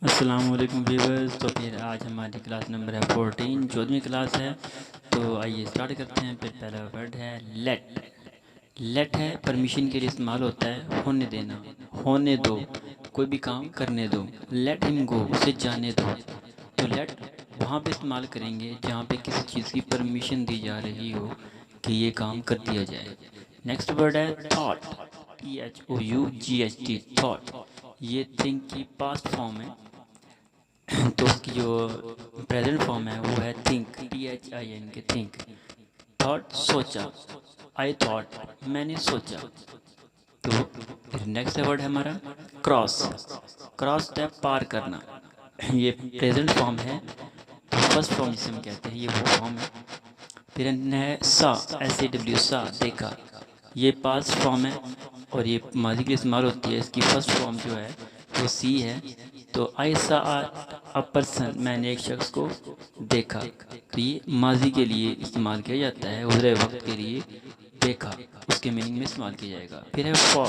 अस्सलाम वालेकुम व्यूअर्स। तो फिर आज हमारी क्लास नंबर है 14, 14वीं क्लास है। तो आइए स्टार्ट करते हैं। फिर पहला वर्ड है लेट। लेट है परमिशन के लिए इस्तेमाल होता है, होने देना, होने दो, कोई भी काम करने दो। लेट हिम गो, उसे जाने दो। तो लेट वहाँ पे इस्तेमाल करेंगे जहाँ पे किसी चीज़ की परमिशन दी जा रही हो कि ये काम कर दिया जाए। नेक्स्ट वर्ड है थॉट। THOUGHT, thought. ये थिंक की पास्ट फॉर्म है। तो उसकी जो प्रेजेंट फॉर्म है वो है थिंक, THIN के थिंक। थॉट सोचा, आई थॉट, मैंने सोचा। तो फिर नेक्स्ट वर्ड है हमारा क्रॉस। क्रॉस है पार करना। ये प्रेजेंट फॉर्म है, फर्स्ट फॉर्म जिसे हम कहते हैं ये वो फॉर्म है। फिर है सा, SAW, सा देखा। ये पास्ट फॉर्म है और ये माजी के लिए इस्तेमाल होती है। इसकी फर्स्ट फॉर्म जो है वो सी है। तो आई सा अ पर्सन, मैंने एक शख्स को देखा। तो ये माजी के लिए इस्तेमाल किया जाता है, गुज़रे वक्त के लिए देखा उसके मीनिंग में इस्तेमाल किया जाएगा। फिर है फॉर,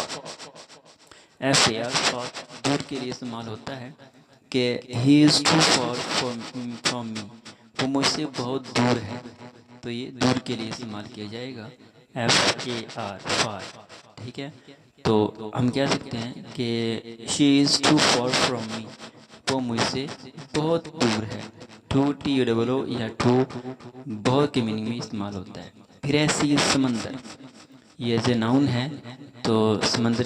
FAR, फॉर दूर के लिए इस्तेमाल होता है कि he is too far from me, वो मुझसे बहुत दूर है। तो ये दूर के लिए इस्तेमाल किया जाएगा, FAR, फार। ठीक है। तो हम कह सकते हैं कि she is too far from me, वो मुझसे बहुत दूर है। टू, TOO या टू बहुत के मीनिंग में इस्तेमाल होता है। फिर है सी, समंदर। ये एज ए नाउन है, तो समंदर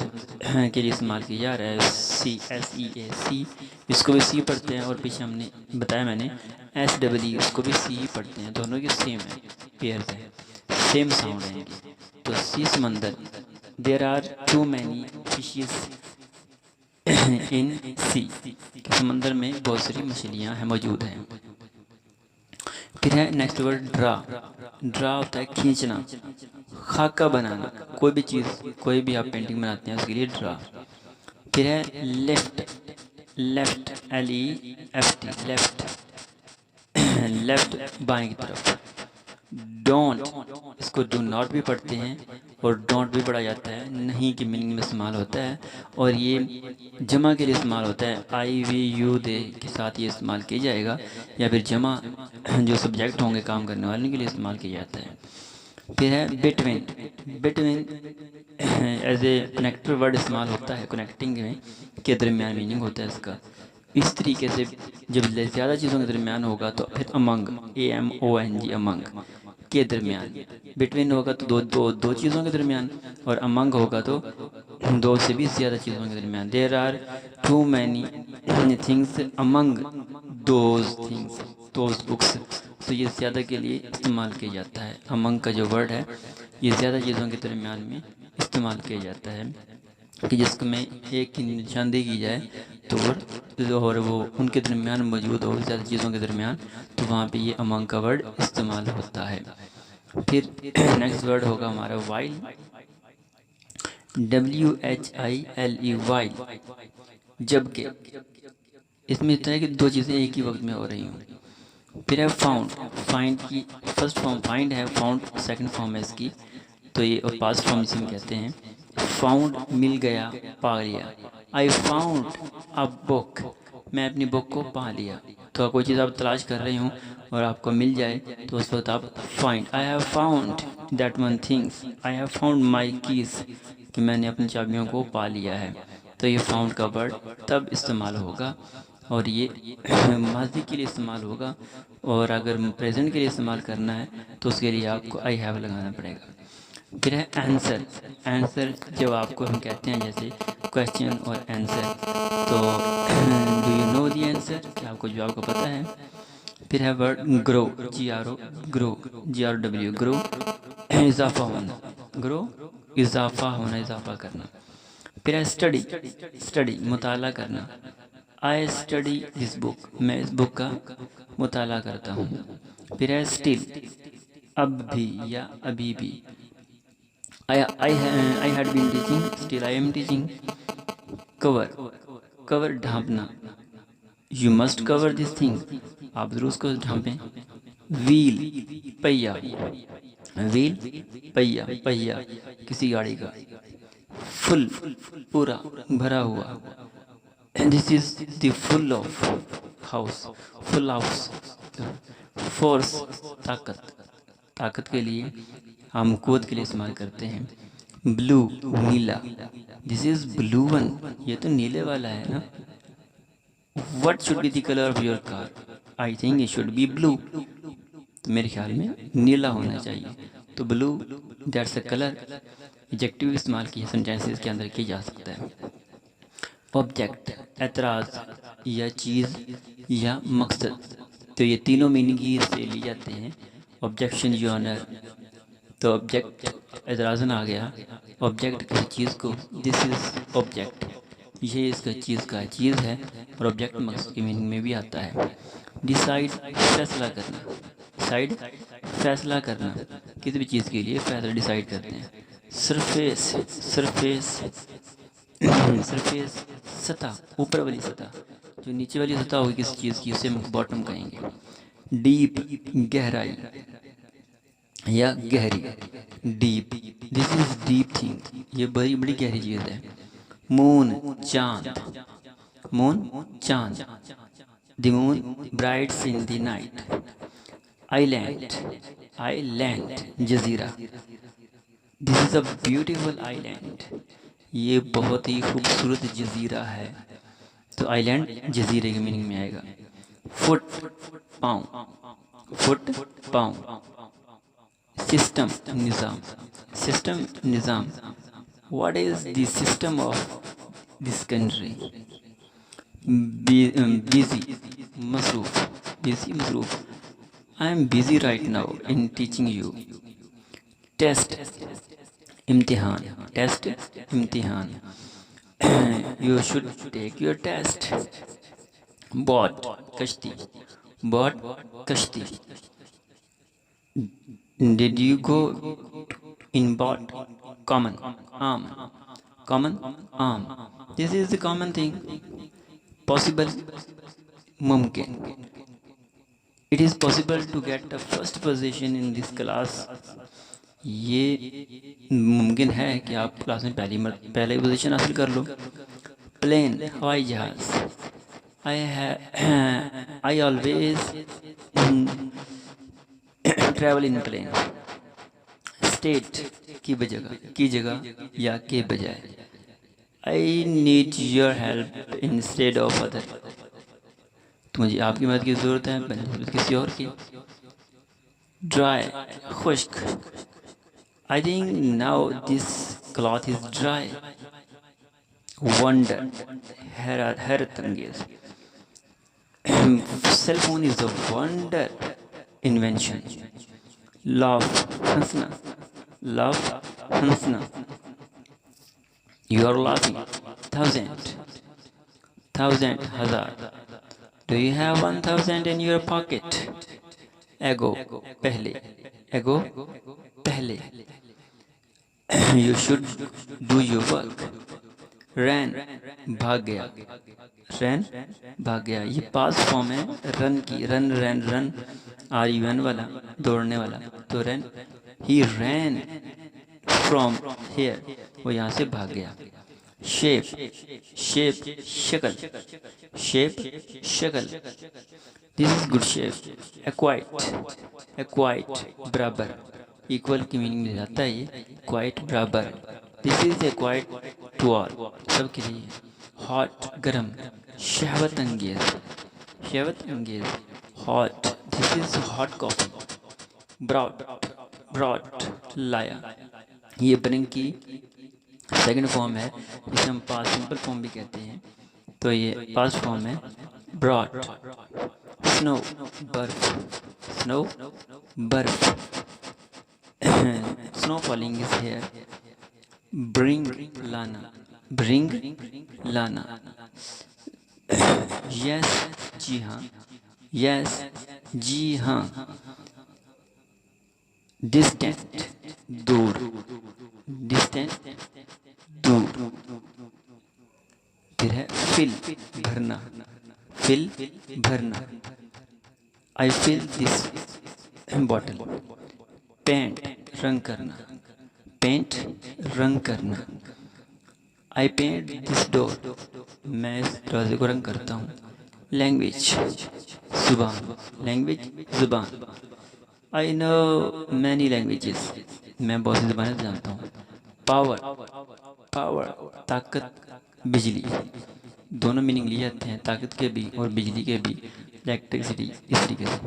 के लिए इस्तेमाल किया जा रहा है। CSEA, सी। इसको भी सी पढ़ते हैं और पीछे हमने बताया मैंने SEE, उसको भी सी ही पढ़ते हैं। दोनों की सेम है, पेयर्स है, सेम साउंड है इनकी। तो सी समंदर। There are too many fishes in sea, समंदर में बहुत सारी मछलियाँ हैं, मौजूद हैं। फिर है नेक्स्ट वर्ड ड्रा। ड्रा होता है खींचना, खाका बनाना, कोई भी चीज़, कोई भी आप पेंटिंग बनाते हैं उसके लिए ड्रा। फिर है left. Left, LEFT, left. Left बाएं की तरफ। डोंट, इसको डू नॉट भी पढ़ते हैं और डोंट भी पढ़ा जाता है, नहीं के मीनिंग में इस्तेमाल होता है। और ये जमा के लिए इस्तेमाल होता है, आई वी यू दे के साथ ये इस्तेमाल किया जाएगा। या फिर जमा जो सब्जेक्ट होंगे काम करने वाले के लिए इस्तेमाल किया जाता है। फिर है between. Between as a connector word इस्तेमाल होता है, कनेक्टिंग में के दरमियान मीनिंग होता है इसका। इस तरीके से जब ज़्यादा चीज़ों के दरमियान होगा तो फिर अमंग, AMONG, अमंग, के दरमियान। बिटवीन होगा तो दो चीज़ों के दरमियान, और अमंग होगा तो दो से भी ज़्यादा चीज़ों के दरमियान। There are too many things among those things, those books. तो ये ज़्यादा के लिए इस्तेमाल किया जाता है। अमंग का जो वर्ड है ये ज़्यादा चीज़ों के दरमियान में इस्तेमाल किया जाता है कि जिसमें एक की निशानदेही की जाए तो और वो उनके दरमियान मौजूद हो, ज़्यादा चीज़ों के दरमियान, तो वहाँ पे ये अमंग का वर्ड इस्तेमाल होता है। फिर नेक्स्ट वर्ड होगा हमारा वाइल। WHILE, while. जबकि इसमें इतना है कि दो चीज़ें एक ही वक्त में हो रही हों। फिर है फाउंड। फाइंड की फर्स्ट फॉर्म फाइंड है, फाउंड सेकंड फॉर्म है इसकी। तो ये और पास्ट फॉर्म जिसे हम कहते हैं। फाउंड मिल गया, पा लिया। आई फाउंड अ बुक, मैं अपनी बुक को पा लिया। तो कोई चीज़ आप तलाश कर रहे हो और आपको मिल जाए तो उस वक्त आप find. I have found that one things, I have found my keys, कि मैंने अपनी चाबियों को पा लिया है। तो ये फाउंड का वर्ड तब इस्तेमाल होगा, और ये माजी के लिए इस्तेमाल होगा। और अगर प्रेजेंट के लिए इस्तेमाल करना है तो उसके लिए आपको आई हैव लगाना पड़ेगा। फिर है आंसर। आंसर जवाब को हम कहते हैं, जैसे क्वेश्चन और आंसर। तो do you know the answer, क्या आपको जवाब को पता है। फिर है word grow, GRO, grow, GRW, grow इजाफा होना, ग्रो इजाफा होना, इजाफा करना। फिर है स्टडी। स्टडी मुताला करना। आई स्टडी दिस बुक, मैं इस बुक का मुताला करता हूँ। फिर है स्टिल, अब भी या अभी भी। I had been teaching, still I am teaching. Cover, cover ढांपना। You must cover this thing, आप जरूर उसको ढांपें। व्हील, पहिया। व्हील पहिया, पहिया किसी गाड़ी का। फुल पूरा, भरा हुआ। This is the house, full house, force, ताकत, ताकत के लिए हम कुवत के लिए इस्तेमाल करते हैं। Blue, Neela, this is blue one, ये तो नीले वाला है ना। What should be the colour of your car, I think it should be blue, तो मेरे ख्याल में नीला होना चाहिए। तो blue that's a colour. Adjective इस्तेमाल किया सेंटेंसेस के अंदर किया जा सकता है। ऑब्जेक्ट, एतराज़ या चीज़ या मकसद, तो ये तीनों मीनिंग ही इससे ली जाते हैं। ऑब्जेक्शन योर ऑनर, तो ऑब्जेक्ट एतराज़न आ गया, ऑब्जेक्ट किसी चीज़ को, दिस इज़ ऑब्जेक्ट, ये इसका चीज़ का चीज़ है, और ऑब्जेक्ट मकसद की मीनिंग में भी आता है। डिसाइड, फैसला करना, डिसाइड फैसला करना, किसी भी चीज़ के लिए फैसला डिसाइड करते हैं। सरफेस, सरफेस सरफेस सतह, ऊपर वाली सतह, जो नीचे वाली सतह होगी किसी चीज़ की उसे हम बॉटम कहेंगे। डीप, गहराई या गहरी, deep, this is deep thing, ये बड़ी बड़ी गहरी चीज़ है। मून, चांद, मून चांद, the moon brides in the night. Island, island Jazeera, this is a beautiful island, ये बहुत ही खूबसूरत जजीरा है, तो आइलैंड जजीरे की मीनिंग में आएगा। फुट, पाँव, फुट पाँव। सिस्टम, निज़ाम, सिस्टम निज़ाम, what is the system of this country. Busy, मसरूफ, बिजी मसरूफ, I am busy right now in teaching you. Test, इम्तिहान, टेस्ट इम्तिहान, you should take your test. Boat, कश्ती, बोट कश्ती। Did you go in boat, common, आम, common आम, this is the common thing. Possible, मुमकिन, it is possible to get the first position in this class, ये मुमकिन है कि आप क्लास में पहले पोजीशन हासिल कर लो। प्लेन, हवाई जहाज़, I always travel in plane. State, की जगह या के बजाय। I need your help instead of other, तो मुझे आपकी मदद की ज़रूरत है किसी और की। ड्राई, खुश्क, I think now this cloth is dry. Wonder, हैरत अंगेज, cell phone is a wonder invention. Laugh, हंसना, laugh, हंसना, you are laughing. Thousand, हजार, do you have 1000 in your pocket? Ego, पहले, ego, पहले, you should do your work. ran, भाग गया, ran, भाग गया, ये पास फॉर्म है रन की, रन रैन रन, RUN वाला, दौड़ने वाला, तो run, he ran from here, वो यहाँ से भाग गया। शेप, शेप शक्ल, शेप शक्ल, दिस इज गुड शेप। एक्वाइट, एक्वाइट बराबर, इक्वल की मीनिंग में जाता है ये, क्वाइट बराबर, this is equate to all, सबके लिए। हॉट, गर्म, शहवत अंगेज, शहवत अंगेज, hot, this is hot coffee. Broad, broad लाया, ये ब्रिंग की सेकंड फॉर्म है, जिसे हम पास्ट सिंपल फॉर्म भी कहते हैं, तो ये पास्ट फॉर्म है ब्रॉड। स्नो, बर्फ, स्नो बर्फ, snow falling is here. Bring, लाना, ब्रिंग लाना। यस, जी हाँ, यस, जी हाँ। डिस्टेंट, दूर, डिस्टेंट, दूर। फिर है फिल, भरना, फिल भरना। I fill this bottle. Paint, रंग करना, पेंट रंग करना। आई पेंट दिस डोर, मैं इस दरवाजे को रंग करता हूँ। लैंग्वेज, जुबान, लैंग्वेज, जुबान। आई नो मैनी लैंग्वेजेस, मैं बहुत सी ज़ुबानें जानता हूँ। पावर, पावर, ताकत, बिजली, दोनों मीनिंग लिए जाते हैं, ताकत के भी और बिजली के भी, इलेक्ट्रिसिटी, इस तरीके से।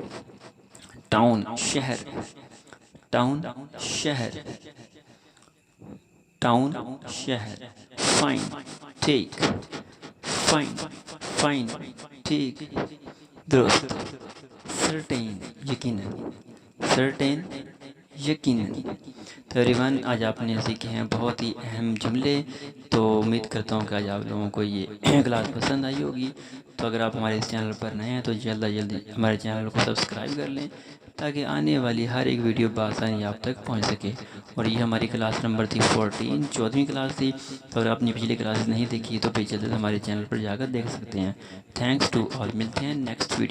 टाउन, शहर, टाउन, शहर, टाउन, शहर। फाइन, टेक, फाइन, फाइन, टेक, दुरुस्त। सर्टेन, यकीनन, सर्टेन, यकीनन। तो एवरीवन, आज आपने सीखे हैं बहुत ही अहम जुमले। तो उम्मीद करता हूँ कि आज आप लोगों को ये क्लास पसंद आई होगी। तो अगर आप हमारे इस चैनल पर नए हैं तो जल्द जल्दी हमारे चैनल को सब्सक्राइब कर लें, ताकि आने वाली हर एक वीडियो बआसानी आप तक पहुंच सके। और ये हमारी क्लास नंबर थी 14, 14वीं क्लास थी। तो अगर आपने पिछली क्लास नहीं देखी तो फिर जल्द हमारे चैनल पर जाकर देख सकते हैं। थैंक्स टू ऑल, मिलते हैं नेक्स्ट वीडियो।